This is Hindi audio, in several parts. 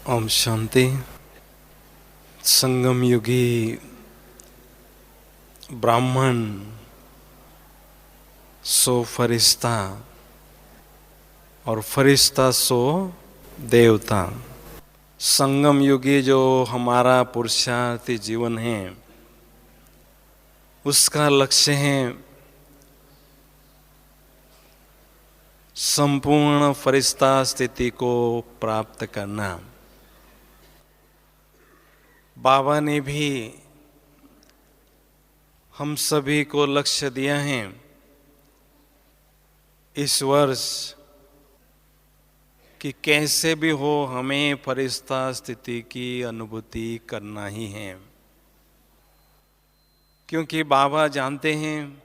ओम शांति। संगम युगी ब्राह्मण सो फरिश्ता और फरिश्ता सो देवता। संगम युगी जो हमारा पुरुषार्थी जीवन है, उसका लक्ष्य है संपूर्ण फरिश्ता स्थिति को प्राप्त करना। बाबा ने भी हम सभी को लक्ष्य दिया है इस वर्ष कि कैसे भी हो हमें फरिश्ता स्थिति की अनुभूति करना ही है, क्योंकि बाबा जानते हैं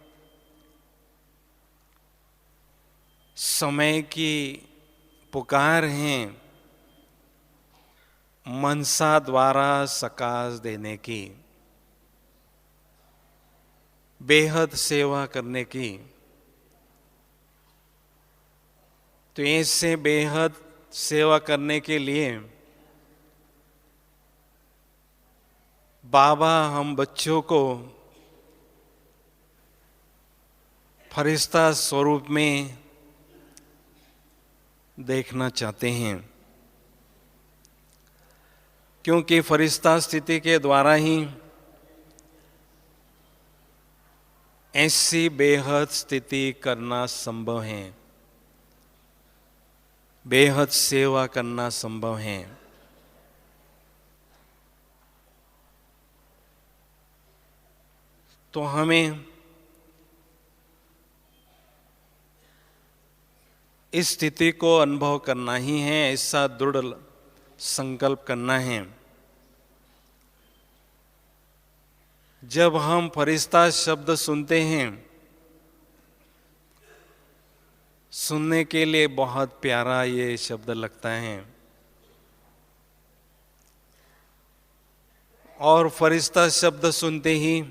समय की पुकार है मनसा द्वारा सकाश देने की, बेहद सेवा करने की। तो ऐसे बेहद सेवा करने के लिए बाबा हम बच्चों को फरिश्ता स्वरूप में देखना चाहते हैं, क्योंकि फरिश्ता स्थिति के द्वारा ही ऐसी बेहद स्थिति करना संभव है, बेहद सेवा करना संभव है। तो हमें इस स्थिति को अनुभव करना ही है, ऐसा दृढ़ संकल्प करना है। जब हम फरिश्ता शब्द सुनते हैं, सुनने के लिए बहुत प्यारा ये शब्द लगता है, और फरिश्ता शब्द सुनते ही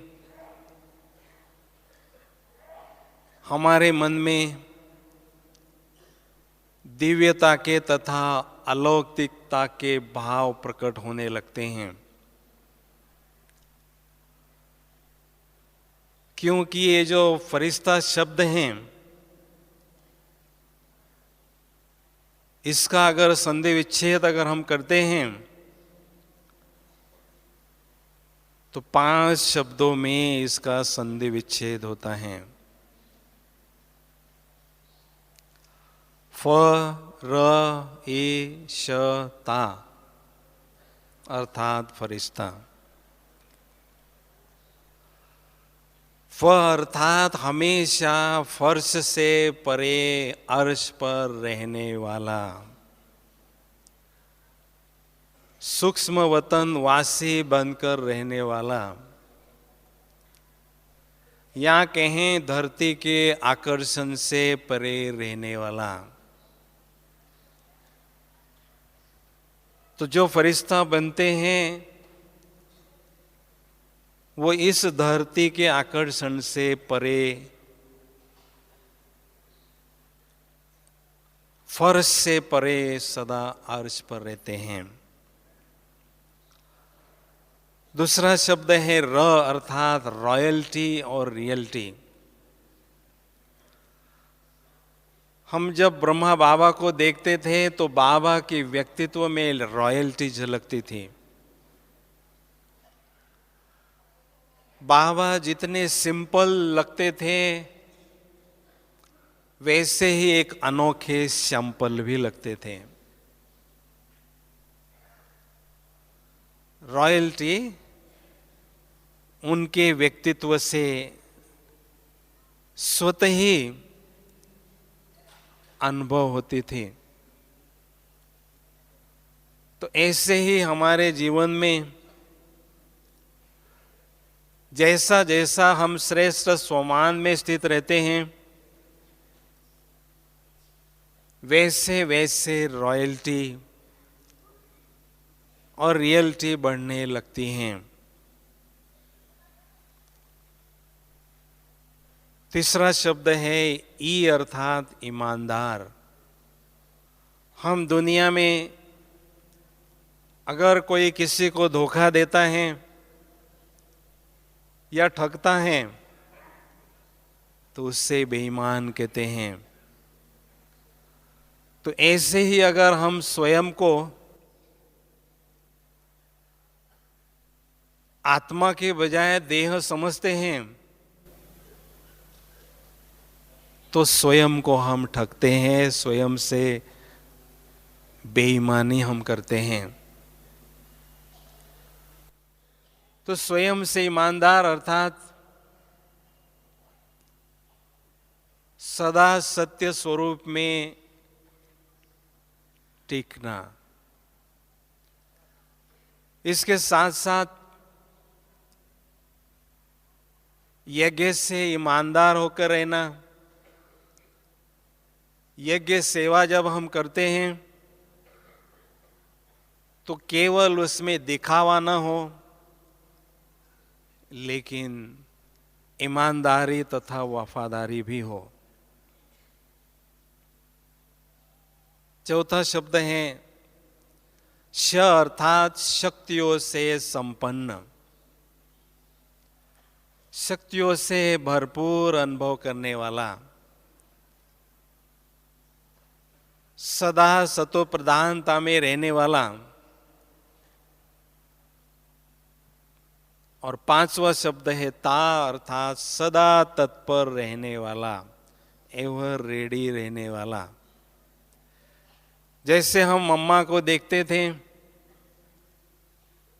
हमारे मन में दिव्यता के तथा अलौकिकता के भाव प्रकट होने लगते हैं, क्योंकि ये जो फरिश्ता शब्द हैं, इसका अगर संधि विच्छेद अगर हम करते हैं तो 5 शब्दों में इसका संधि विच्छेद होता है। फ र ए श ता अर्थात फरिश्ता। फ अर्थात हमेशा फर्श से परे अर्श पर रहने वाला, सूक्ष्म वतन वासी बनकर रहने वाला, या कहें धरती के आकर्षण से परे रहने वाला। तो जो फरिश्ता बनते हैं वो इस धरती के आकर्षण से परे फर्श से परे सदा अर्श पर रहते हैं। दूसरा शब्द है र अर्थात रॉयल्टी और रियल्टी। हम जब ब्रह्मा बाबा को देखते थे तो बाबा के व्यक्तित्व में रॉयल्टी झलकती थी। बाबा जितने सिंपल लगते थे वैसे ही एक अनोखे सैंपल भी लगते थे। रॉयल्टी उनके व्यक्तित्व से स्वतः ही अनुभव होती थी। तो ऐसे ही हमारे जीवन में जैसा जैसा हम श्रेष्ठ स्वमान में स्थित रहते हैं वैसे वैसे रॉयल्टी और रियल्टी बढ़ने लगती हैं। तीसरा शब्द है ई अर्थात ईमानदार। हम दुनिया में अगर कोई किसी को धोखा देता है या ठगता है तो उससे बेईमान कहते हैं। तो ऐसे ही अगर हम स्वयं को आत्मा के बजाय देह समझते हैं तो स्वयं को हम ठगते हैं, स्वयं से बेईमानी हम करते हैं। तो स्वयं से ईमानदार अर्थात सदा सत्य स्वरूप में टिकना। इसके साथ साथ यज्ञ से ईमानदार होकर रहना। यज्ञ सेवा जब हम करते हैं तो केवल उसमें दिखावा न हो, लेकिन ईमानदारी तथा वफादारी भी हो। चौथा शब्द है श अर्थात शक्तियों से संपन्न, शक्तियों से भरपूर अनुभव करने वाला, सदा सतो प्रधानता में रहने वाला। और पांचवा शब्द है ता अर्थात सदा तत्पर रहने वाला, एवर रेडी रहने वाला। जैसे हम मम्मा को देखते थे,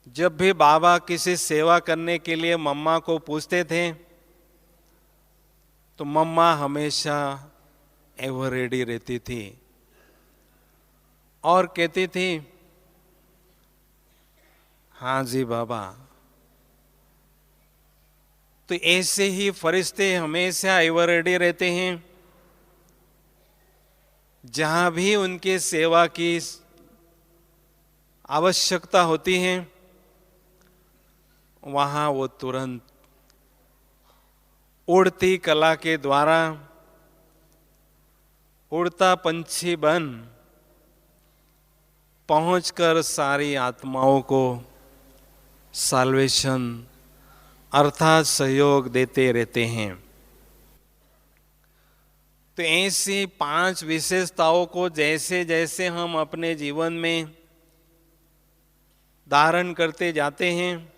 जब भी बाबा किसी सेवा करने के लिए मम्मा को पूछते थे तो मम्मा हमेशा एवर रेडी रहती थी और कहती थी हाँ जी बाबा। तो ऐसे ही फरिश्ते हमेशा एवर रेडी रहते हैं। जहां भी उनके सेवा की आवश्यकता होती है वहां वो तुरंत उड़ती कला के द्वारा उड़ता पंछी बन पहुंचकर सारी आत्माओं को साल्वेशन अर्थात सहयोग देते रहते हैं। तो ऐसी 5 विशेषताओं को जैसे जैसे हम अपने जीवन में धारण करते जाते हैं,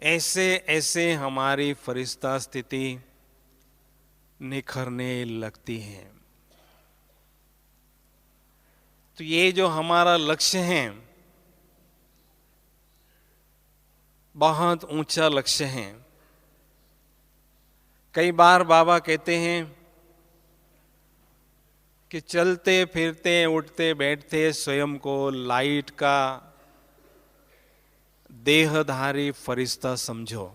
ऐसे ऐसे हमारी फरिश्ता स्थिति निखरने लगती है। तो ये जो हमारा लक्ष्य है बहुत ऊंचा लक्ष्य है। कई बार बाबा कहते हैं कि चलते फिरते उठते बैठते स्वयं को लाइट का देहधारी फरिश्ता समझो।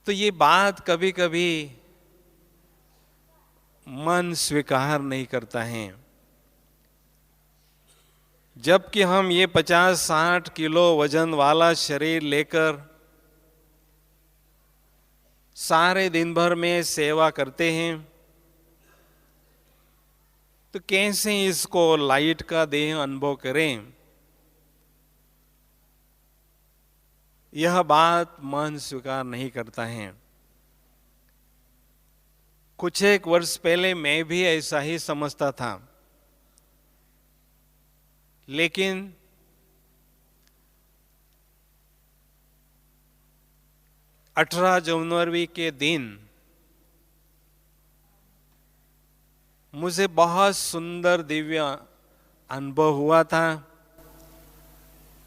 तो ये बात कभी कभी मन स्वीकार नहीं करता है। जबकि हम ये 50-60 किलो वजन वाला शरीर लेकर सारे दिन भर में सेवा करते हैं, तो कैसे इसको लाइट का देह अनुभव करें, यह बात मन स्वीकार नहीं करता है। कुछ एक वर्ष पहले मैं भी ऐसा ही समझता था, लेकिन अठारह जनवरी के दिन मुझे बहुत सुंदर दिव्य अनुभव हुआ था।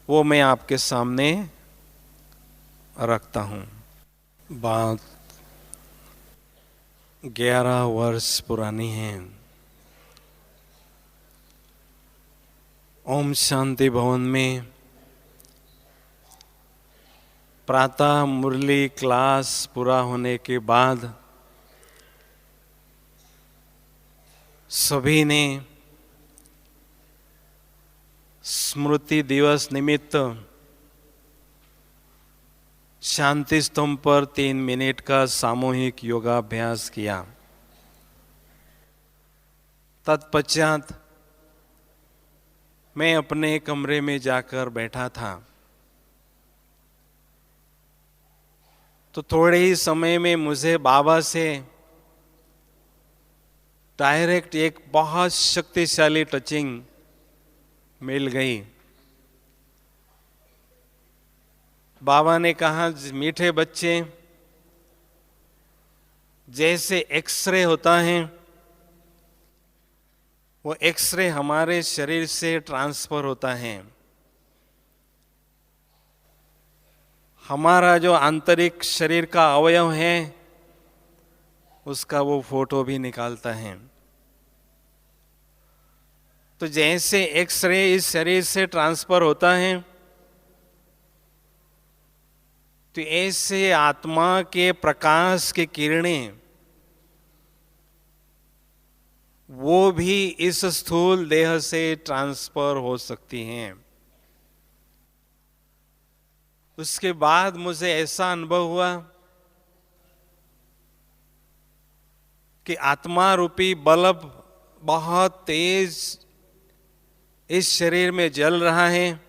वो मैं आपके सामने रखता हूं। बात 11 वर्ष पुरानी है। ओम शांति भवन में प्रातः मुरली क्लास पूरा होने के बाद सभी ने स्मृति दिवस निमित्त शांति स्तंभ पर 3 मिनट का सामूहिक योगाभ्यास किया। तत्पश्चात मैं अपने कमरे में जाकर बैठा था, तो थोड़े ही समय में मुझे बाबा से डायरेक्ट एक बहुत शक्तिशाली टचिंग मिल गई। बाबा ने कहा, मीठे बच्चे, जैसे एक्सरे होता है, वो एक्सरे हमारे शरीर से ट्रांसफर होता है। हमारा जो आंतरिक शरीर का अवयव है, उसका वो फोटो भी निकालता है। तो जैसे एक्सरे इस शरीर से ट्रांसफर होता है, तो ऐसे आत्मा के प्रकाश की किरणें वो भी इस स्थूल देह से ट्रांसफर हो सकती हैं। उसके बाद मुझे ऐसा अनुभव हुआ कि आत्मा रूपी बल्ब बहुत तेज इस शरीर में जल रहा है,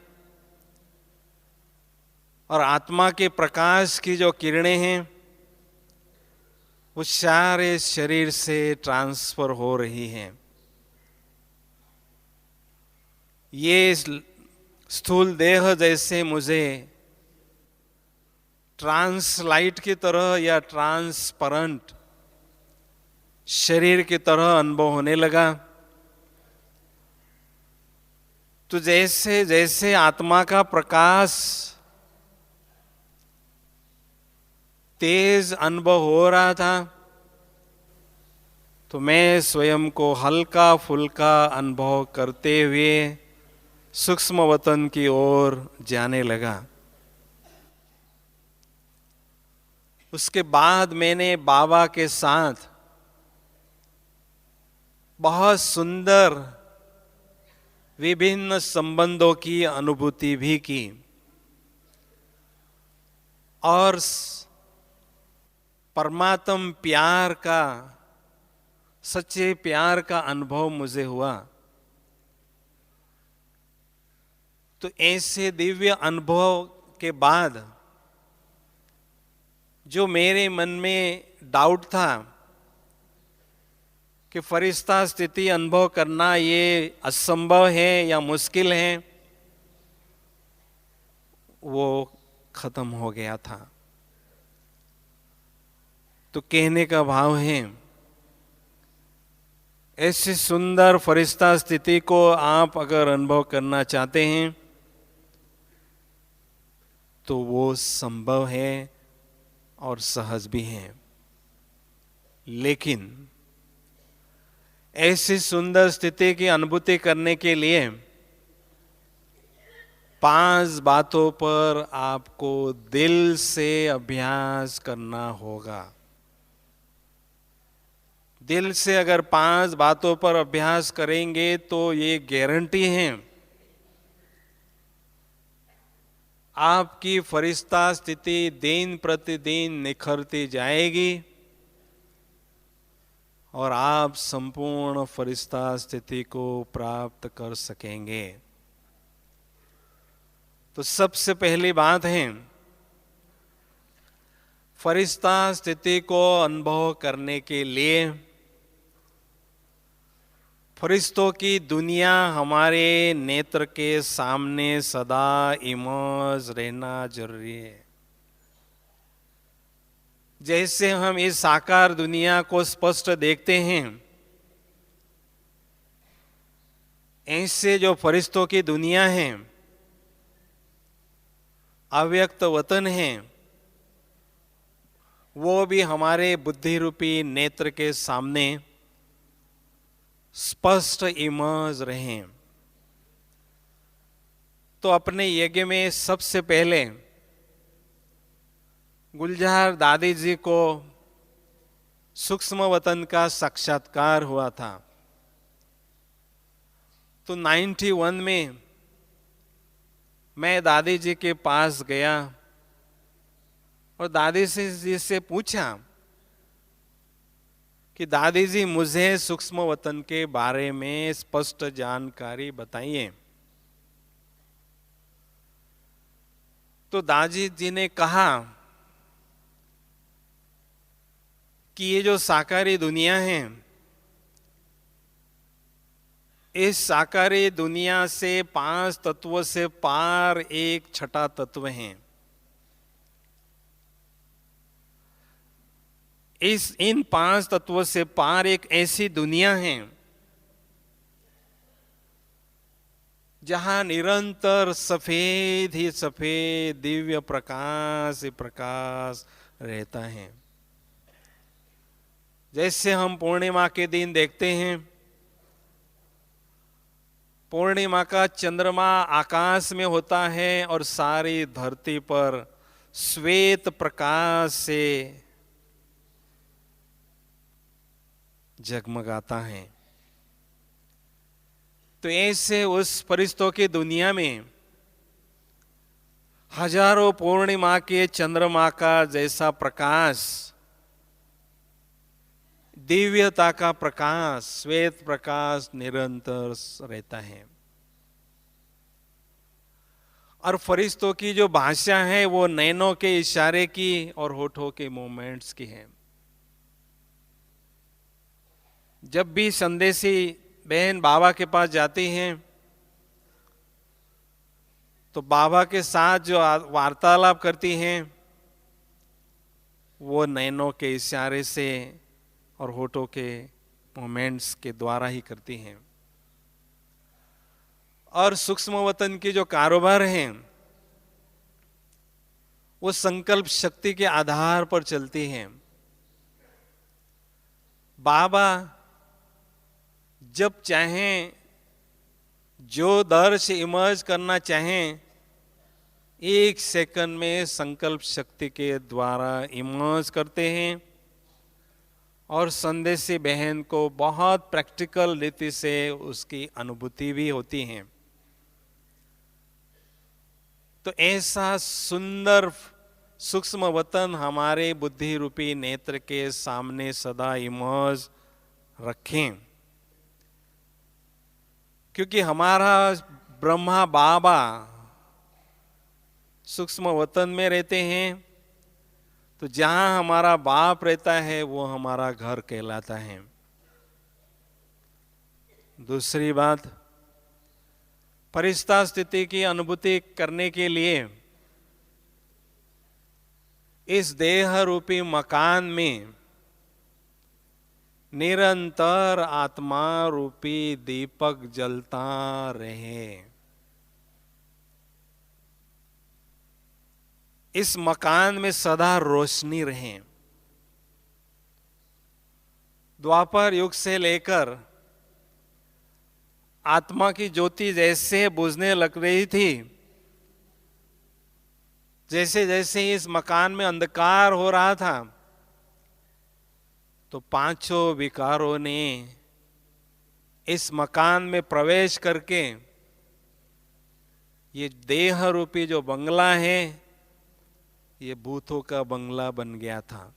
और आत्मा के प्रकाश की जो किरणें हैं वो सारे शरीर से ट्रांसफर हो रही हैं। ये स्थूल देह जैसे मुझे ट्रांसलाइट की तरह या ट्रांसपेरेंट शरीर की तरह अनुभव होने लगा। तो जैसे जैसे आत्मा का प्रकाश तेज अनुभव हो रहा था, तो मैं स्वयं को हल्का फुल्का अनुभव करते हुए सूक्ष्म वतन की ओर जाने लगा। उसके बाद मैंने बाबा के साथ बहुत सुंदर विभिन्न संबंधों की अनुभूति भी की, और परमात्म प्यार का, सच्चे प्यार का अनुभव मुझे हुआ। तो ऐसे दिव्य अनुभव के बाद जो मेरे मन में डाउट था कि फरिश्ता स्थिति अनुभव करना ये असंभव है या मुश्किल है, वो खत्म हो गया था। तो कहने का भाव है, ऐसी सुंदर फरिश्ता स्थिति को आप अगर अनुभव करना चाहते हैं तो वो संभव है और सहज भी है। लेकिन ऐसी सुंदर स्थिति की अनुभूति करने के लिए 5 बातों पर आपको दिल से अभ्यास करना होगा। दिल से अगर 5 बातों पर अभ्यास करेंगे तो ये गारंटी है आपकी फरिश्ता स्थिति दिन प्रतिदिन निखरती जाएगी और आप संपूर्ण फरिश्ता स्थिति को प्राप्त कर सकेंगे। तो सबसे पहली बात है, फरिश्ता स्थिति को अनुभव करने के लिए फरिश्तों की दुनिया हमारे नेत्र के सामने सदा इमर्ज रहना जरूरी है। जैसे हम इस साकार दुनिया को स्पष्ट देखते हैं, ऐसे जो फरिश्तों की दुनिया है, अव्यक्त वतन है, वो भी हमारे बुद्धि रूपी नेत्र के सामने स्पष्ट इमर्ज रहे। तो अपने यज्ञ में सबसे पहले गुलजार दादी जी को सूक्ष्म वतन का साक्षात्कार हुआ था। तो 91 में मैं दादी जी के पास गया और दादी जी से पूछा कि दादी जी, मुझे सूक्ष्म वतन के बारे में स्पष्ट जानकारी बताइए। तो दाजी जी ने कहा कि ये जो साकारी दुनिया है, इस साकारी दुनिया से 5 तत्वों से पार एक छठा तत्व है। इन 5 तत्वों से पार एक ऐसी दुनिया है जहां निरंतर सफेद ही सफेद दिव्य प्रकाश ही प्रकाश रहता है। जैसे हम पूर्णिमा के दिन देखते हैं, पूर्णिमा का चंद्रमा आकाश में होता है और सारी धरती पर श्वेत प्रकाश से जगमगाता है। तो ऐसे उस फरिश्तों की दुनिया में हजारों पूर्णिमा के चंद्रमा का जैसा प्रकाश, दिव्यता का प्रकाश, श्वेत प्रकाश निरंतर रहता है। और फरिश्तों की जो भाषा है वो नैनों के इशारे की और होठों के मूवमेंट्स की है। जब भी संदेशी बहन बाबा के पास जाती हैं तो बाबा के साथ जो वार्तालाप करती हैं वो नैनों के इशारे से और होठों के मोमेंट्स के द्वारा ही करती हैं। और सूक्ष्म वतन की जो कारोबार हैं वो संकल्प शक्ति के आधार पर चलती हैं। बाबा जब चाहें, जो दर से इमर्ज करना चाहें, 1 सेकंड में संकल्प शक्ति के द्वारा इमर्ज करते हैं और संदेशी बहन को बहुत प्रैक्टिकल रीति से उसकी अनुभूति भी होती है। तो ऐसा सुंदर सूक्ष्म वतन हमारे बुद्धि रूपी नेत्र के सामने सदा इमर्ज रखें, क्योंकि हमारा ब्रह्मा बाबा सूक्ष्म वतन में रहते हैं। तो जहां हमारा बाप रहता है वो हमारा घर कहलाता है। दूसरी बात, फरिश्ता स्थिति की अनुभूति करने के लिए इस देह रूपी मकान में निरंतर आत्मा रूपी दीपक जलता रहे। इस मकान में सदा रोशनी रहे। द्वापर युग से लेकर आत्मा की ज्योति जैसे बुझने लग रही थी, जैसे जैसे इस मकान में अंधकार हो रहा था, तो 5 विकारों ने इस मकान में प्रवेश करके ये देह रूपी जो बंगला है ये भूतों का बंगला बन गया था।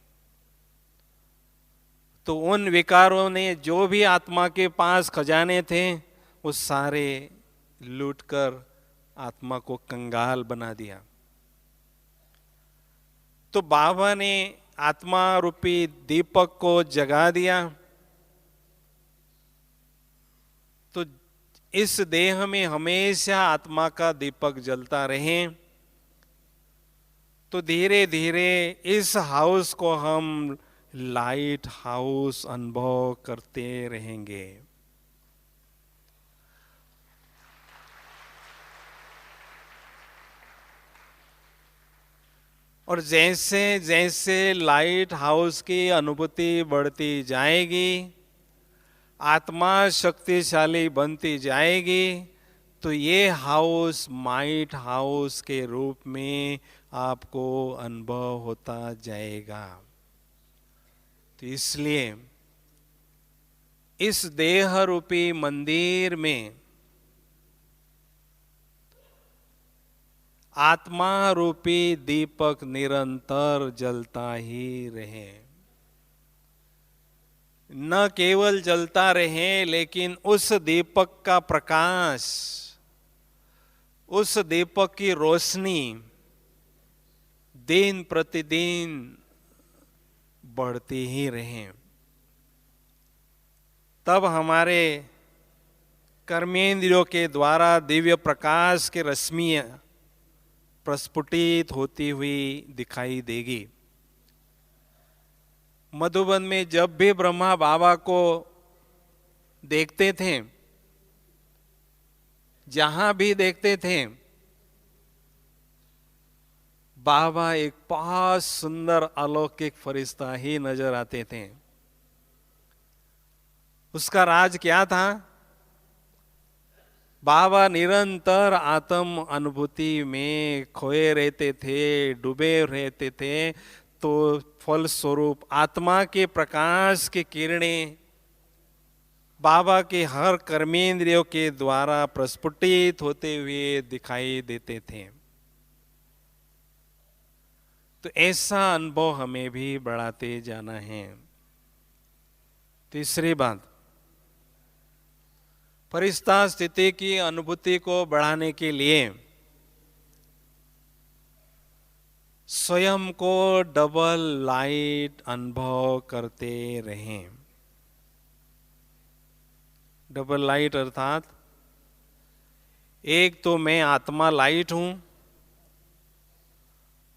तो उन विकारों ने जो भी आत्मा के पास खजाने थे वो सारे लूटकर आत्मा को कंगाल बना दिया। तो बाबा ने आत्मा रूपी दीपक को जगा दिया। तो इस देह में हमेशा आत्मा का दीपक जलता रहे। तो धीरे धीरे इस हाउस को हम लाइट हाउस अनुभव करते रहेंगे। और जैसे जैसे लाइट हाउस की अनुभूति बढ़ती जाएगी, आत्मा शक्तिशाली बनती जाएगी, तो ये हाउस माइट हाउस के रूप में आपको अनुभव होता जाएगा। तो इसलिए इस देह रूपी मंदिर में आत्मा रूपी दीपक निरंतर जलता ही रहे। न केवल जलता रहे, लेकिन उस दीपक का प्रकाश, उस दीपक की रोशनी दिन प्रतिदिन बढ़ते ही रहें, तब हमारे कर्मेंद्रियों के द्वारा दिव्य प्रकाश की रश्मियां प्रस्फुटित होती हुई दिखाई देगी। मधुबन में जब भी ब्रह्मा बाबा को देखते थे, जहां भी देखते थे, बाबा एक बहुत सुंदर अलौकिक फरिश्ता ही नजर आते थे। उसका राज क्या था? बाबा निरंतर आत्म अनुभूति में खोए रहते थे, डूबे रहते थे, तो फलस्वरूप आत्मा के प्रकाश की किरणें बाबा के हर कर्मेंद्रियों के द्वारा प्रस्फुटित होते हुए दिखाई देते थे। तो ऐसा अनुभव हमें भी बढ़ाते जाना है। तीसरी बात, फरिश्ता स्थिति की अनुभूति को बढ़ाने के लिए स्वयं को डबल लाइट अनुभव करते रहें। डबल लाइट अर्थात एक तो मैं आत्मा लाइट हूं,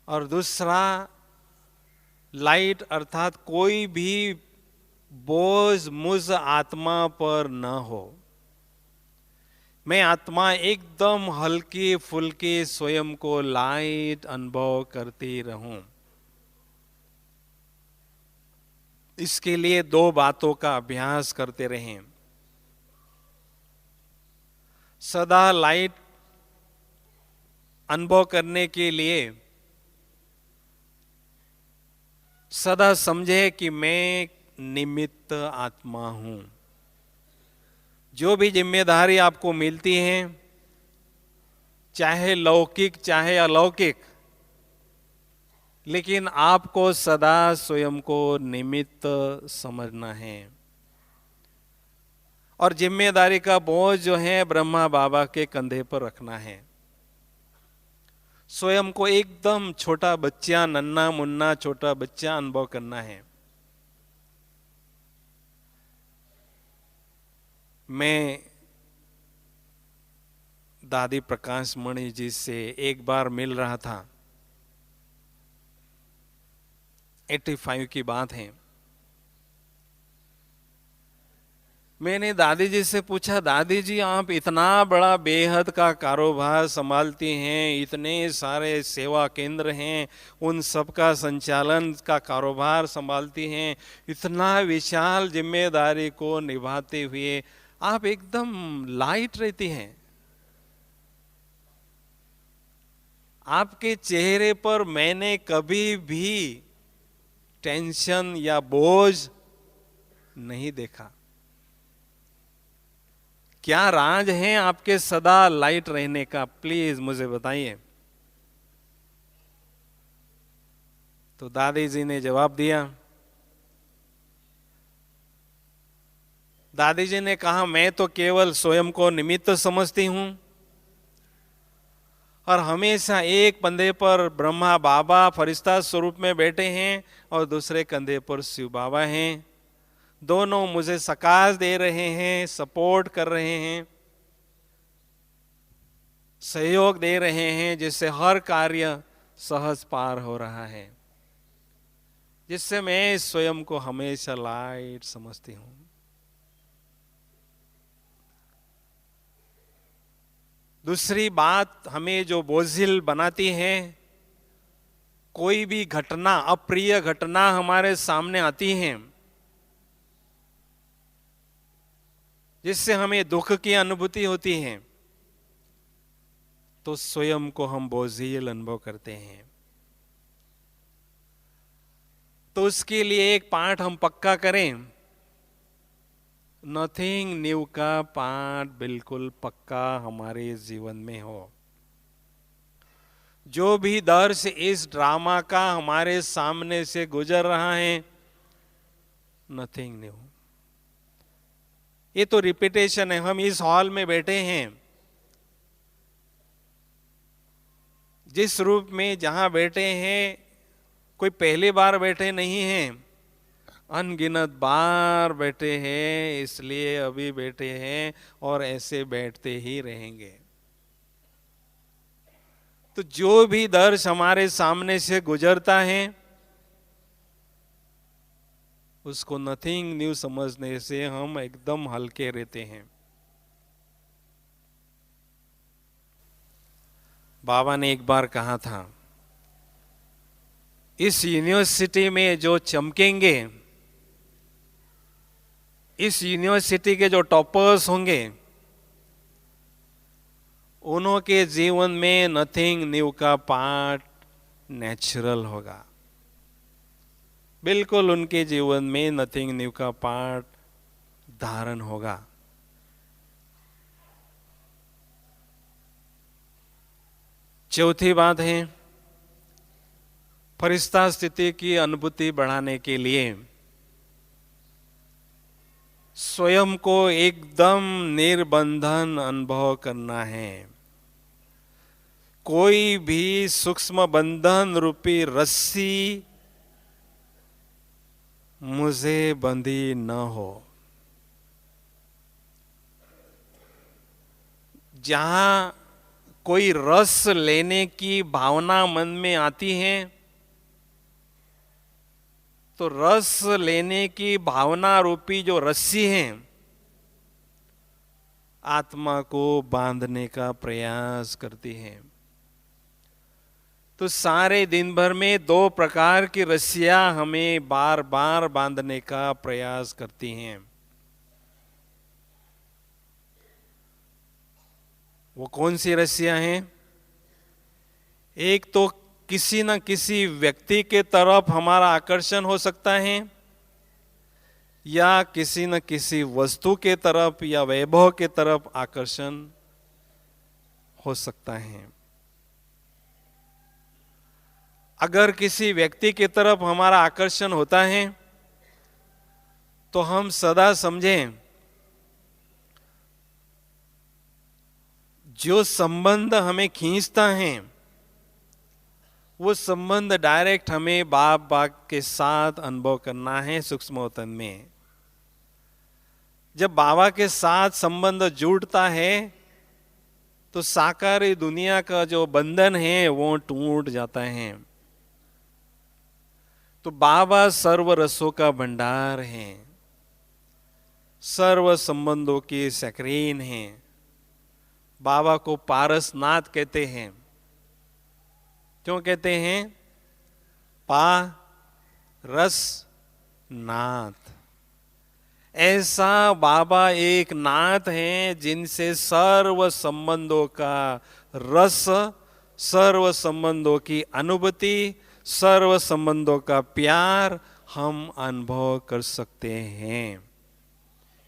और दूसरा लाइट अर्थात कोई भी बोझ मुझ आत्मा पर न हो। मैं आत्मा एकदम हल्की फुल्की स्वयं को लाइट अनुभव करती रहूं। इसके लिए दो बातों का अभ्यास करते रहें। सदा लाइट अनुभव करने के लिए सदा समझे कि मैं निमित्त आत्मा हूं। जो भी जिम्मेदारी आपको मिलती है, चाहे लौकिक चाहे अलौकिक, लेकिन आपको सदा स्वयं को निमित्त समझना है। और जिम्मेदारी का बोझ जो है ब्रह्मा बाबा के कंधे पर रखना है। स्वयं को एकदम छोटा बच्चा, नन्ना मुन्ना छोटा बच्चा अनुभव करना है। मैं दादी प्रकाश मणि जी से एक बार मिल रहा था। 85 की बात है। मैंने दादी जी से पूछा, दादी जी आप इतना बड़ा बेहद का कारोबार संभालती हैं, इतने सारे सेवा केंद्र हैं, उन सब का संचालन का कारोबार संभालती हैं, इतना विशाल जिम्मेदारी को निभाते हुए आप एकदम लाइट रहती हैं। आपके चेहरे पर मैंने कभी भी टेंशन या बोझ नहीं देखा। क्या राज है आपके सदा लाइट रहने का? प्लीज मुझे बताइए। तो दादी जी ने जवाब दिया। दादी जी ने कहा, मैं तो केवल स्वयं को निमित्त समझती हूं, और हमेशा एक कंधे पर ब्रह्मा बाबा फरिश्ता स्वरूप में बैठे हैं और दूसरे कंधे पर शिव बाबा हैं। दोनों मुझे सकाश दे रहे हैं, सपोर्ट कर रहे हैं, सहयोग दे रहे हैं, जिससे हर कार्य सहज पार हो रहा है, जिससे मैं स्वयं को हमेशा लाइट समझती हूं। दूसरी बात हमें जो बोझिल बनाती है, कोई भी घटना, अप्रिय घटना हमारे सामने आती है जिससे हमें दुख की अनुभूति होती है, तो स्वयं को हम बोझिल अनुभव करते हैं। तो उसके लिए एक पाठ हम पक्का करें। नथिंग न्यू का पाठ बिल्कुल पक्का हमारे जीवन में हो। जो भी दर्श इस ड्रामा का हमारे सामने से गुजर रहा है, नथिंग न्यू। ये तो रिपीटेशन है। हम इस हॉल में बैठे हैं, जिस रूप में जहां बैठे हैं, कोई पहली बार बैठे नहीं हैं, अनगिनत बार बैठे हैं, इसलिए अभी बैठे हैं और ऐसे बैठते ही रहेंगे। तो जो भी दर्श हमारे सामने से गुजरता है, उसको नथिंग न्यू समझने से हम एकदम हल्के रहते हैं। बाबा ने एक बार कहा था, इस यूनिवर्सिटी में जो चमकेंगे, इस यूनिवर्सिटी के जो टॉपर्स होंगे, उनके जीवन में नथिंग न्यू का पार्ट नेचुरल होगा। बिल्कुल उनके जीवन में नथिंग न्यू का पार्ट धारण होगा। चौथी बात है, फरिश्ता स्थिति की अनुभूति बढ़ाने के लिए स्वयं को एकदम निर्बंधन अनुभव करना है। कोई भी सूक्ष्म बंधन रूपी रस्सी मुझे बंधी न हो। जहां कोई रस लेने की भावना मन में आती है, तो रस लेने की भावना रूपी जो रस्सी है, आत्मा को बांधने का प्रयास करती है। तो सारे दिन भर में दो प्रकार की रस्सियां हमें बार बार बांधने का प्रयास करती हैं। वो कौन सी रस्सियां हैं? एक तो किसी न किसी व्यक्ति के तरफ हमारा आकर्षण हो सकता है, या किसी न किसी वस्तु के तरफ या वैभव के तरफ आकर्षण हो सकता है। अगर किसी व्यक्ति की तरफ हमारा आकर्षण होता है, तो हम सदा समझें, जो संबंध हमें खींचता है, वो संबंध डायरेक्ट हमें बाप के साथ अनुभव करना है सूक्ष्मवतन में। जब बाबा के साथ संबंध जुड़ता है, तो साकारी दुनिया का जो बंधन है वो टूट जाता है। तो बाबा सर्व रसों का भंडार है, सर्व संबंधों की स्क्रीन है। बाबा को पारसनाथ कहते हैं। क्यों कहते हैं? पा रस नाथ। ऐसा बाबा एक नाथ हैं जिनसे सर्व संबंधों का रस, सर्व संबंधों की अनुभूति, सर्व संबंधों का प्यार हम अनुभव कर सकते हैं।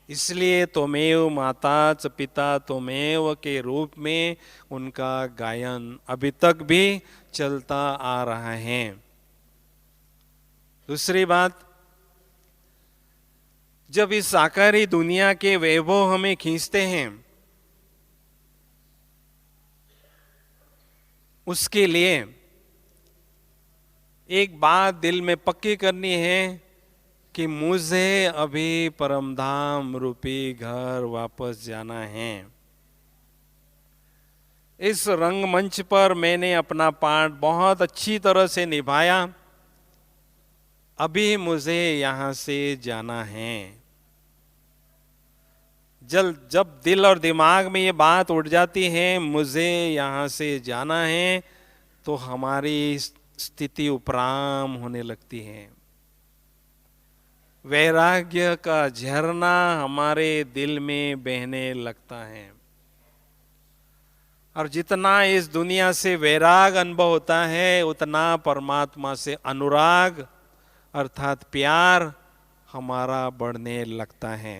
इसलिए त्वमेव माता च पिता त्वमेव के रूप में उनका गायन अभी तक भी चलता आ रहा है। दूसरी बात, जब इस साकारी दुनिया के वैभव हमें खींचते हैं, उसके लिए एक बात दिल में पक्की करनी है कि मुझे अभी परमधाम रूपी घर वापस जाना है। इस रंगमंच पर मैंने अपना पार्ट बहुत अच्छी तरह से निभाया, अभी मुझे यहां से जाना है। जब दिल और दिमाग में ये बात उठ जाती है, मुझे यहां से जाना है, तो हमारी स्थिति उपराम होने लगती है। वैराग्य का झरना हमारे दिल में बहने लगता है। और जितना इस दुनिया से वैराग अनुभव होता है, उतना परमात्मा से अनुराग अर्थात प्यार हमारा बढ़ने लगता है।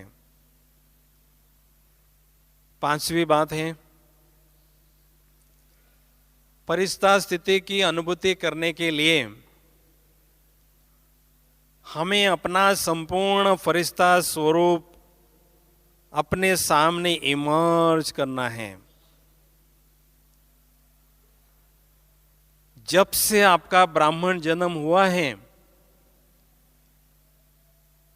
पांचवी बात है, फरिश्ता स्थिति की अनुभूति करने के लिए हमें अपना संपूर्ण फरिश्ता स्वरूप अपने सामने इमर्ज करना है। जब से आपका ब्राह्मण जन्म हुआ है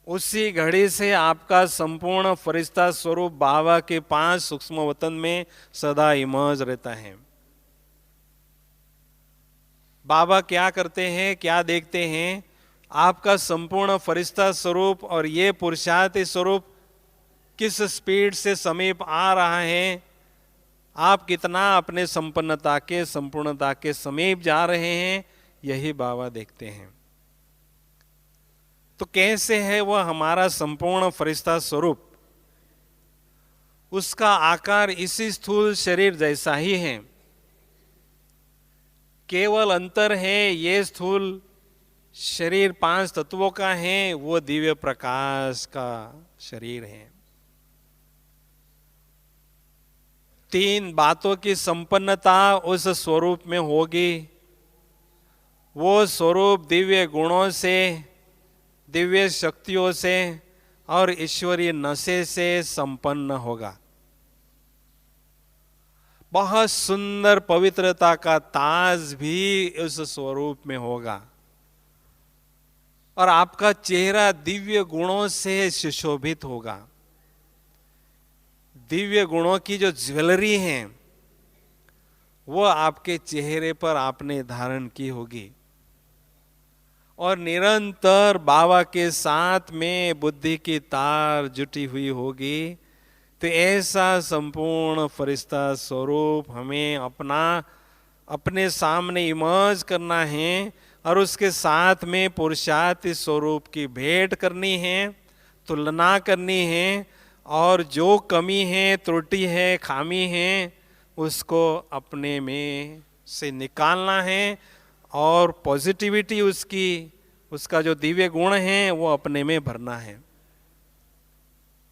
उसी घड़ी से आपका संपूर्ण फरिश्ता स्वरूप बाबा के 5 सूक्ष्म वतन में सदा इमर्ज रहता है। बाबा क्या करते हैं, क्या देखते हैं? आपका संपूर्ण फरिश्ता स्वरूप और ये पुरुषार्थी स्वरूप किस स्पीड से समीप आ रहा है, आप कितना अपने संपन्नता के, संपूर्णता के समीप जा रहे हैं, यही बाबा देखते हैं। तो कैसे है वह हमारा संपूर्ण फरिश्ता स्वरूप? उसका आकार इसी स्थूल शरीर जैसा ही है, केवल अंतर है ये स्थूल शरीर 5 तत्वों का है, वो दिव्य प्रकाश का शरीर है। 3 बातों की संपन्नता उस स्वरूप में होगी। वो स्वरूप दिव्य गुणों से, दिव्य शक्तियों से और ईश्वरीय नशे से संपन्न होगा। बहुत सुंदर पवित्रता का ताज भी उस स्वरूप में होगा और आपका चेहरा दिव्य गुणों से सुशोभित होगा। दिव्य गुणों की जो ज्वेलरी है वो आपके चेहरे पर आपने धारण की होगी और निरंतर बाबा के साथ में बुद्धि की तार जुटी हुई होगी। तो ऐसा संपूर्ण फरिश्ता स्वरूप हमें अपने सामने इमर्ज करना है और उसके साथ में पुरुषार्थी स्वरूप की भेंट करनी है, तुलना करनी है और जो कमी है, त्रुटि है, खामी है, उसको अपने में से निकालना है और पॉजिटिविटी उसका जो दिव्य गुण है वो अपने में भरना है।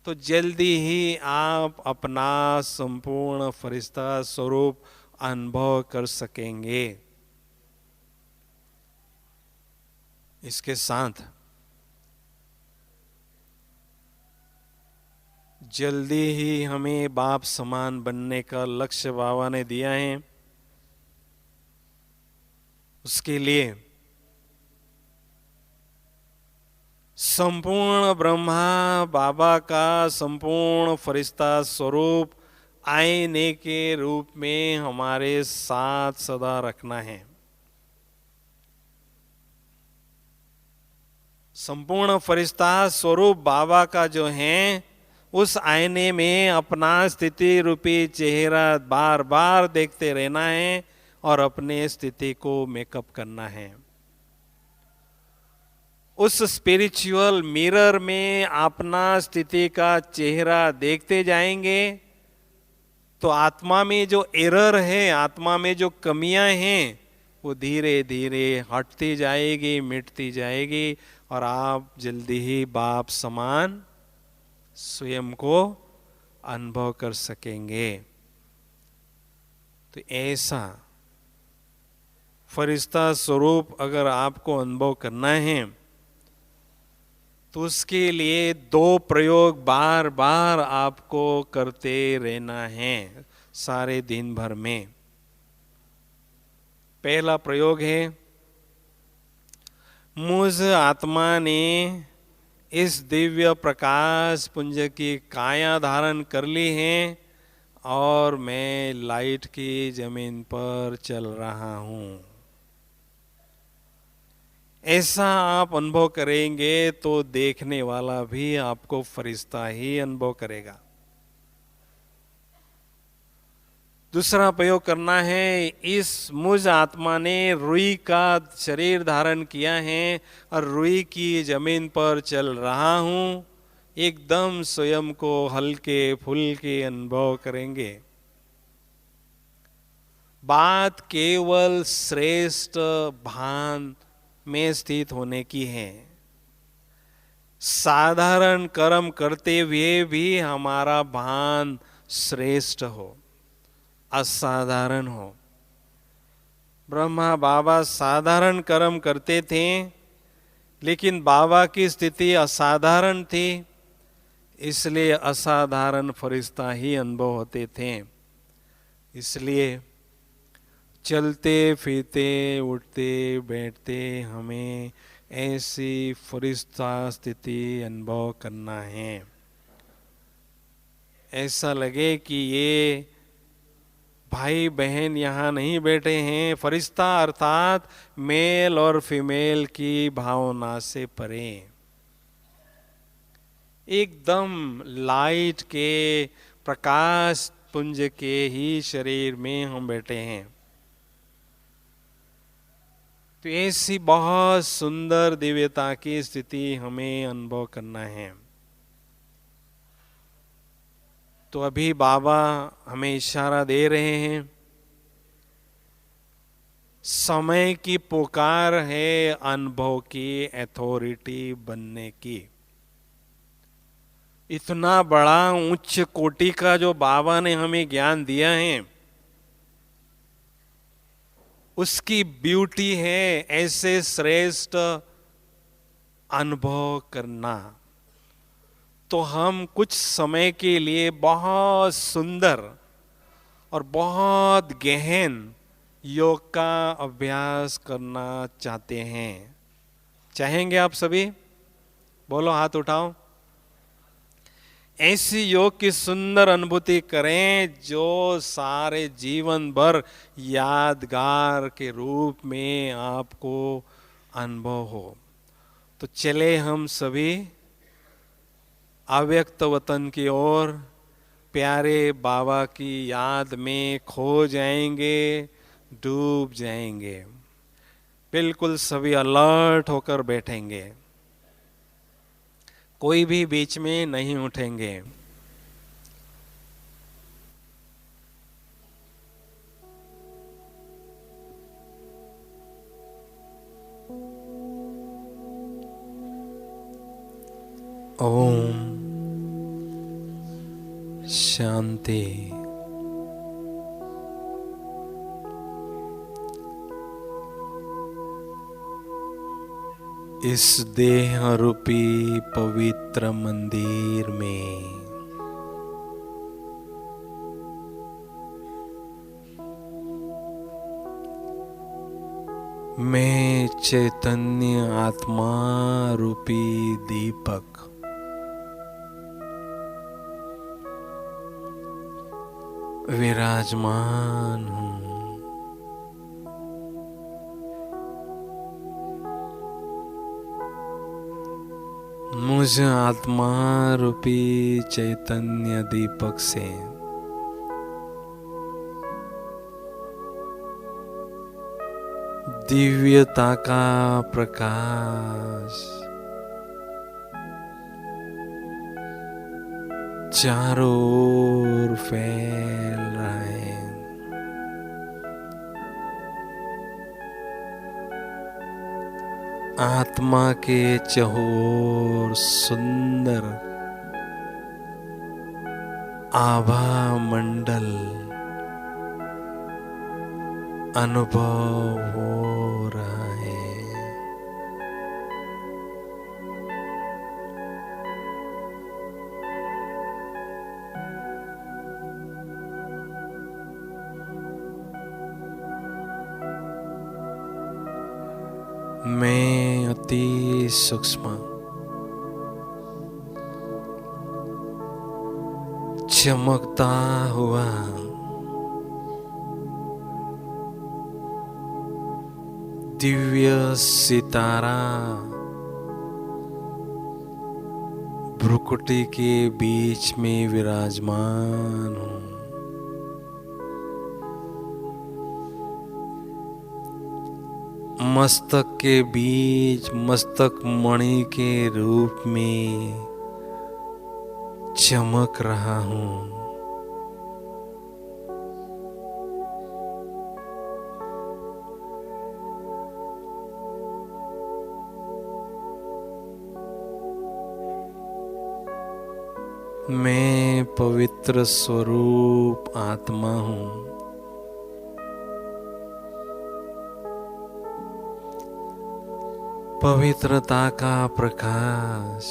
तो जल्दी ही आप अपना संपूर्ण फरिश्ता स्वरूप अनुभव कर सकेंगे। इसके साथ जल्दी ही हमें बाप समान बनने का लक्ष्य बाबा ने दिया है। उसके लिए संपूर्ण ब्रह्मा बाबा का संपूर्ण फरिश्ता स्वरूप आईने के रूप में हमारे साथ सदा रखना है। संपूर्ण फरिश्ता स्वरूप बाबा का जो है उस आईने में अपना स्थिति रूपी चेहरा बार बार देखते रहना है और अपने स्थिति को मेकअप करना है। उस स्पिरिचुअल मिरर में अपना स्थिति का चेहरा देखते जाएंगे तो आत्मा में जो एरर है, आत्मा में जो कमियां हैं, वो धीरे धीरे हटती जाएगी, मिटती जाएगी और आप जल्दी ही बाप समान स्वयं को अनुभव कर सकेंगे। तो ऐसा फरिश्ता स्वरूप अगर आपको अनुभव करना है तो उसके लिए 2 प्रयोग बार बार आपको करते रहना है सारे दिन भर में। पहला प्रयोग है, मुझ आत्मा ने इस दिव्य प्रकाश पुंज की काया धारण कर ली है और मैं लाइट की जमीन पर चल रहा हूं। ऐसा आप अनुभव करेंगे तो देखने वाला भी आपको फरिश्ता ही अनुभव करेगा। दूसरा प्रयोग करना है, इस मुझ आत्मा ने रुई का शरीर धारण किया है और रुई की जमीन पर चल रहा हूं। एकदम स्वयं को हल्के फुल्के अनुभव करेंगे। बात केवल श्रेष्ठ भान में स्थित होने की है। साधारण कर्म करते हुए भी हमारा भान श्रेष्ठ हो, असाधारण हो। ब्रह्मा बाबा साधारण कर्म करते थे लेकिन बाबा की स्थिति असाधारण थी, इसलिए असाधारण फरिश्ता ही अनुभव होते थे। इसलिए चलते फिरते उठते बैठते हमें ऐसी फरिश्ता स्थिति अनुभव करना है। ऐसा लगे कि ये भाई बहन यहाँ नहीं बैठे हैं, फरिश्ता अर्थात मेल और फीमेल की भावना से परे, एकदम लाइट के प्रकाश पुंज के ही शरीर में हम बैठे हैं। तो ऐसी बहुत सुंदर दिव्यता की स्थिति हमें अनुभव करना है। तो अभी बाबा हमें इशारा दे रहे हैं, समय की पुकार है अनुभव की अथॉरिटी बनने की। इतना बड़ा उच्च कोटि का जो बाबा ने हमें ज्ञान दिया है, उसकी ब्यूटी है ऐसे श्रेष्ठ अनुभव करना। तो हम कुछ समय के लिए बहुत सुंदर और बहुत गहन योग का अभ्यास करना चाहते हैं। चाहेंगे आप सभी? बोलो, हाथ उठाओ। ऐसी योग की सुंदर अनुभूति करें जो सारे जीवन भर यादगार के रूप में आपको अनुभव हो। तो चले हम सभी अव्यक्त वतन की ओर प्यारे बाबा की याद में खो जाएंगे, डूब जाएंगे। बिल्कुल सभी अलर्ट होकर बैठेंगे, कोई भी बीच में नहीं उठेंगे। ओम शांति। इस देह रूपी पवित्र मंदिर में मैं चैतन्य आत्मा रूपी दीपक विराजमान हूँ। मुझ आत्मा रूपी चैतन्य दीपक से दिव्यता का प्रकाश चारों ओर फैल रहा है। आत्मा के चहुओर सुंदर आभा मंडल अनुभव हो रहा है। मैं अति सूक्ष्म चमकता हुआ दिव्य सितारा भ्रुकुटी के बीच में विराजमान हूँ। मस्तक के बीच मस्तक मणि के रूप में चमक रहा हूँ। मैं पवित्र स्वरूप आत्मा हूँ। पवित्रता का प्रकाश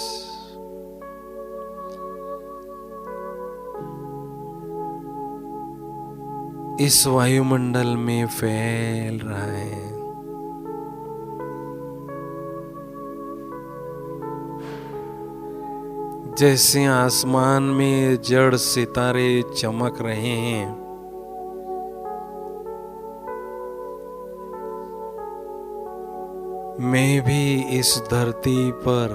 इस वायुमंडल में फैल रहा है। जैसे आसमान में जड़ सितारे चमक रहे हैं, मैं भी इस धरती पर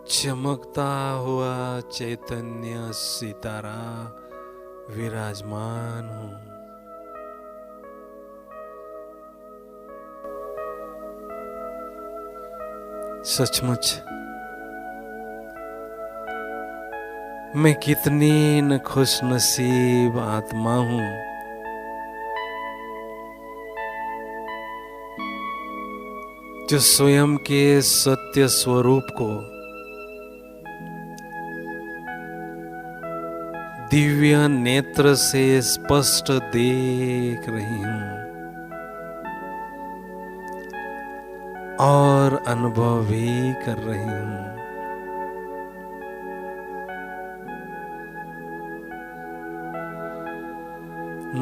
चमकता हुआ चैतन्य सितारा विराजमान हूँ। सचमुच मैं कितनी न खुशनसीब आत्मा हूँ जो स्वयं के सत्य स्वरूप को दिव्य नेत्र से स्पष्ट देख रही हूँ और अनुभव भी कर रही हूँ।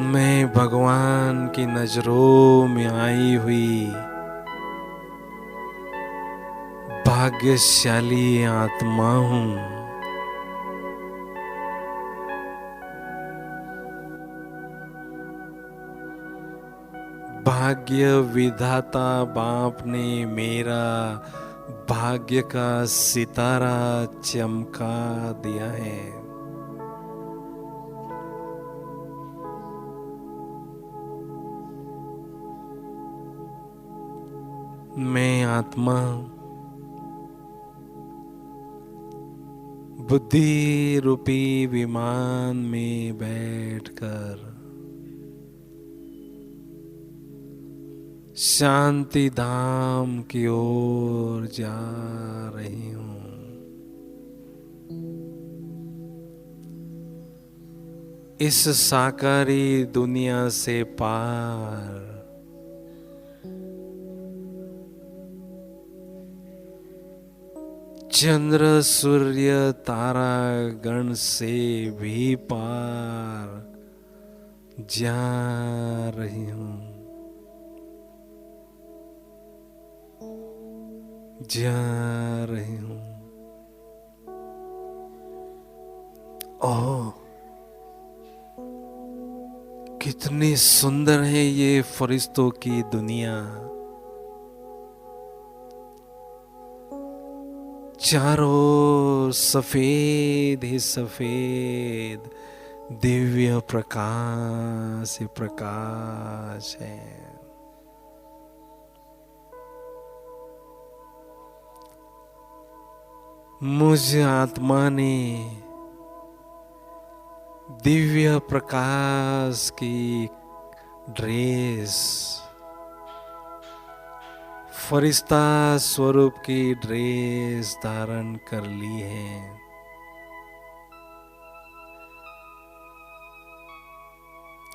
मैं भगवान की नजरों में आई हुई भाग्यशाली आत्मा हूँ। भाग्य विधाता बाप ने मेरा भाग्य का सितारा चमका दिया है। मैं आत्मा बुद्धि रूपी विमान में बैठकर शांति धाम की ओर जा रही हूँ। इस साकारी दुनिया से पार चंद्र सूर्य तारा गण से भी पार जा रही हूँ, जा रही हूँ। ओह, कितनी सुंदर है ये फरिश्तों की दुनिया। चारों सफेद ही सफेद दिव्य प्रकाश ही प्रकाश है। मुझ आत्मा ने दिव्य प्रकाश की ड्रेस, फरिश्ता स्वरूप की ड्रेस धारण कर ली है।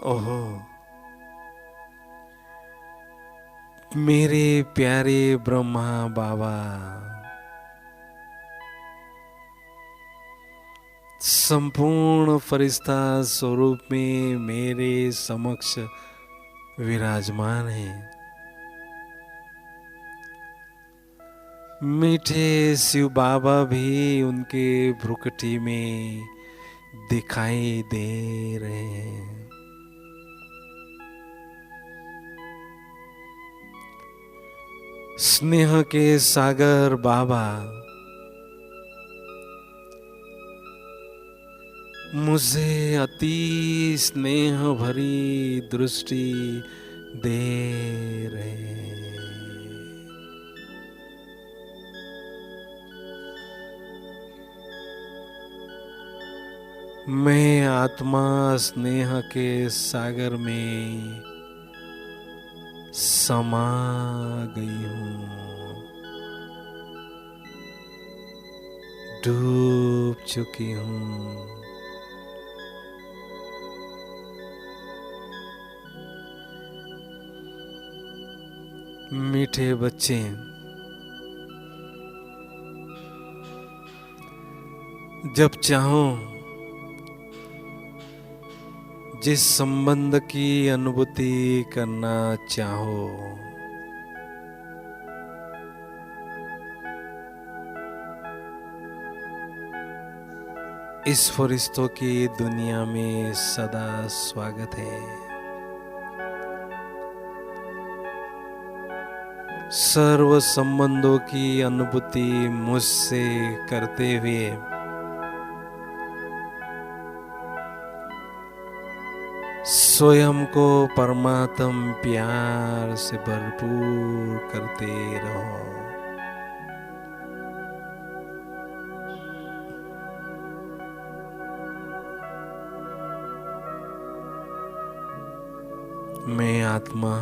ओहो, मेरे प्यारे ब्रह्मा बाबा, संपूर्ण फरिश्ता स्वरूप में मेरे समक्ष विराजमान है। मीठे शिव बाबा भी उनके भ्रुकुटी में दिखाई दे रहे हैं। स्नेह के सागर बाबा मुझे अति स्नेह भरी दृष्टि दे रहे हैं। मैं आत्मा स्नेह के सागर में समा गई हूँ, डूब चुकी हूँ। मीठे बच्चे, जब चाहो जिस संबंध की अनुभूति करना चाहो, इस फरिश्तों की दुनिया में सदा स्वागत है। सर्व संबंधों की अनुभूति मुझसे करते हुए स्वयं को परमात्म प्यार से भरपूर करते रहो। मैं आत्मा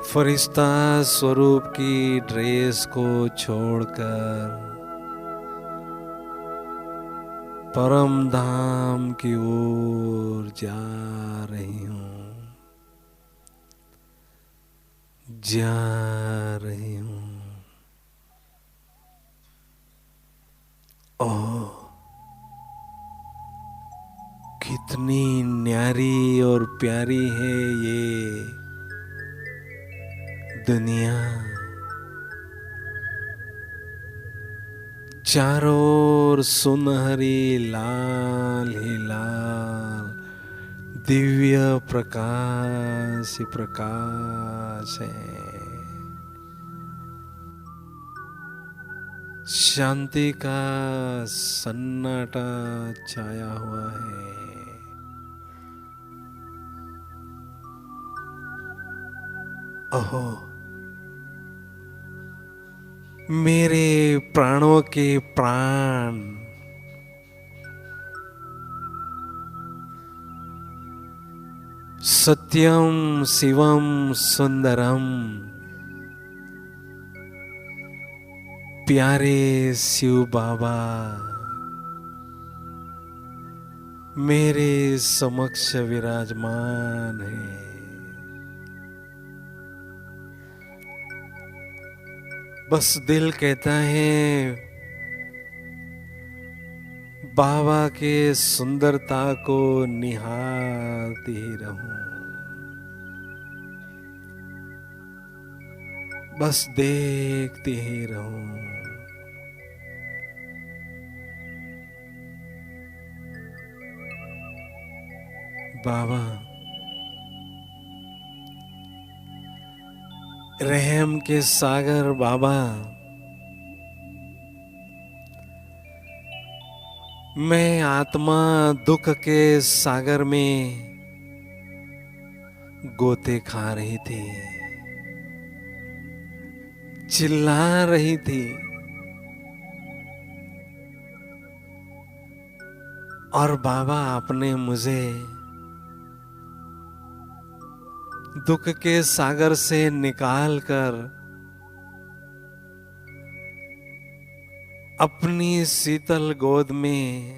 फरिश्ता स्वरूप की ड्रेस को छोड़कर परम धाम की ओर जा रही हूँ, जा रही हूँ। ओह, कितनी न्यारी और प्यारी है ये दुनिया। चारों ओर सुनहरी लाल ही लाल दिव्य प्रकाश ही प्रकाश है। शांति का सन्नाटा छाया हुआ है। ओहो, मेरे प्राणों के प्राण सत्यम शिवम सुंदरम प्यारे शिव बाबा मेरे समक्ष विराजमान है। बस दिल कहता है बाबा के सुंदरता को निहारती ही रहूं, बस देखती ही रहूं। बाबा रहम के सागर बाबा, मैं आत्मा दुख के सागर में गोते खा रही थी, चिल्ला रही थी और बाबा आपने मुझे दुख के सागर से निकालकर अपनी शीतल गोद में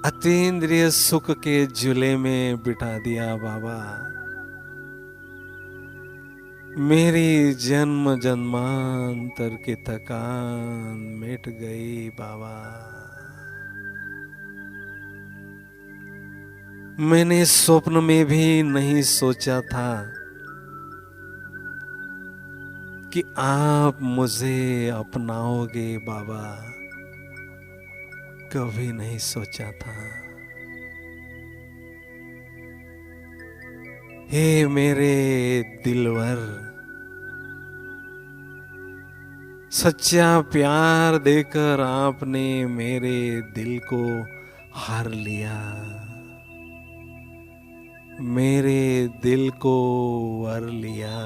अतीन्द्रिय सुख के झूले में बिठा दिया। बाबा मेरी जन्म जन्मांतर की थकान मिट गई। बाबा मैंने स्वप्न में भी नहीं सोचा था कि आप मुझे अपनाओगे। बाबा कभी नहीं सोचा था। हे मेरे दिलवर, सच्चा प्यार देकर आपने मेरे दिल को हार लिया, मेरे दिल को वर लिया।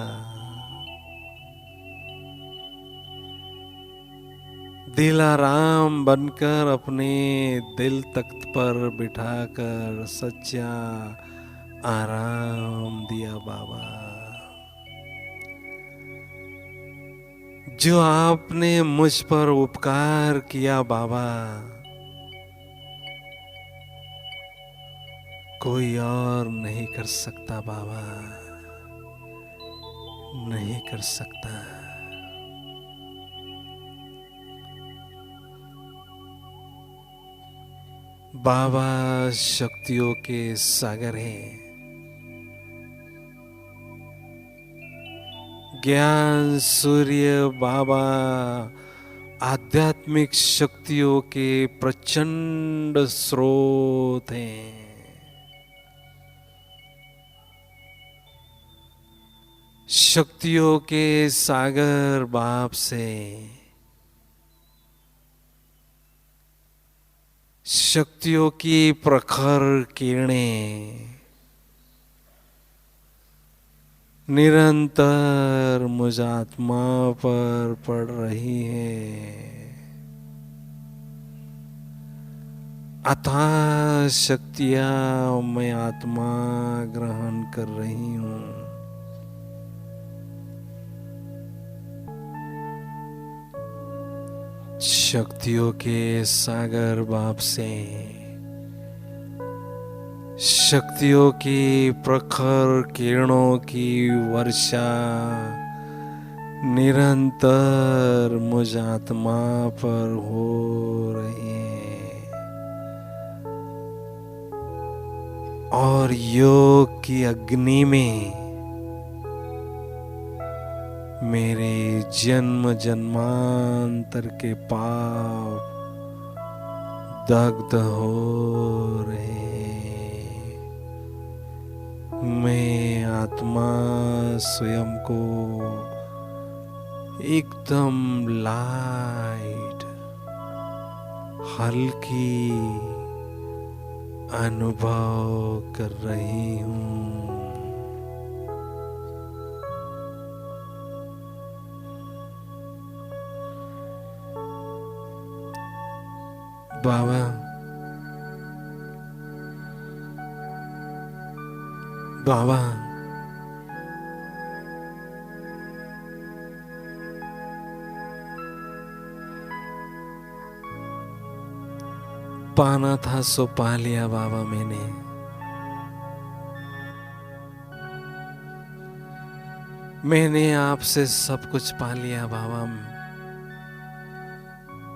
दिलाराम बनकर अपने दिल तख्त पर बिठाकर सच्चा आराम दिया। बाबा जो आपने मुझ पर उपकार किया बाबा, कोई और नहीं कर सकता। बाबा नहीं कर सकता। बाबा शक्तियों के सागर हैं। ज्ञान सूर्य बाबा आध्यात्मिक शक्तियों के प्रचंड स्रोत हैं। शक्तियों के सागर बाप से शक्तियों की प्रखर किरणें निरंतर मुझ आत्मा पर पड़ रही है। अथाह शक्तियां मैं आत्मा ग्रहण कर रही हूं। शक्तियों के सागर बाप से शक्तियों की प्रखर किरणों की वर्षा निरंतर मुझ आत्मा पर हो रही है और योग की अग्नि में मेरे जन्म जन्मांतर के पाप दग्ध हो रहे। मैं आत्मा स्वयं को एकदम लाइट हल्की अनुभव कर रही हूँ। बाबा बाबा पाना था सो पा लिया बाबा मैंने आपसे सब कुछ पा लिया बाबा।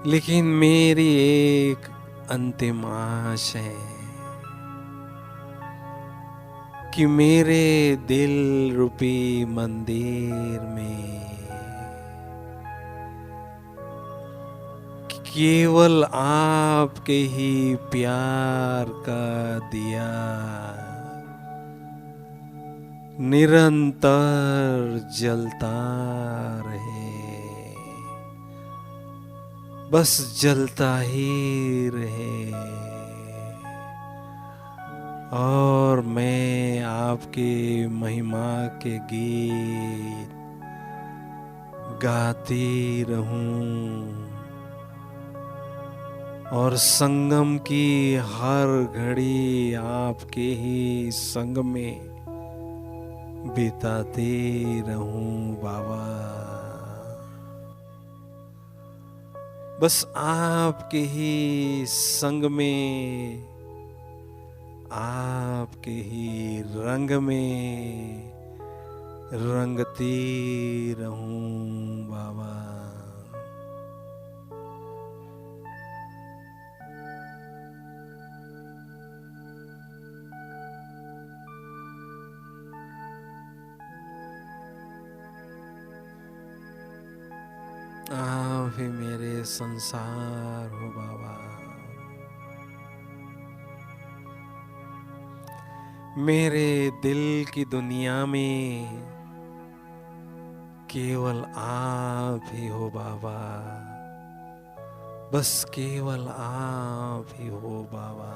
लेकिन मेरी एक अंतिम आश है कि मेरे दिल रूपी मंदिर में केवल आपके ही प्यार का दिया निरंतर जलता रहे, बस जलता ही रहे और मैं आपके महिमा के गीत गाती रहूं और संगम की हर घड़ी आपके ही संग में बिताते रहूं बाबा। बस आपके ही संग में, आपके ही रंग में रंगती रहूं बाबा। आप ही मेरे संसार हो बाबा। मेरे दिल की दुनिया में केवल आप ही हो बाबा, बस केवल आप ही हो बाबा।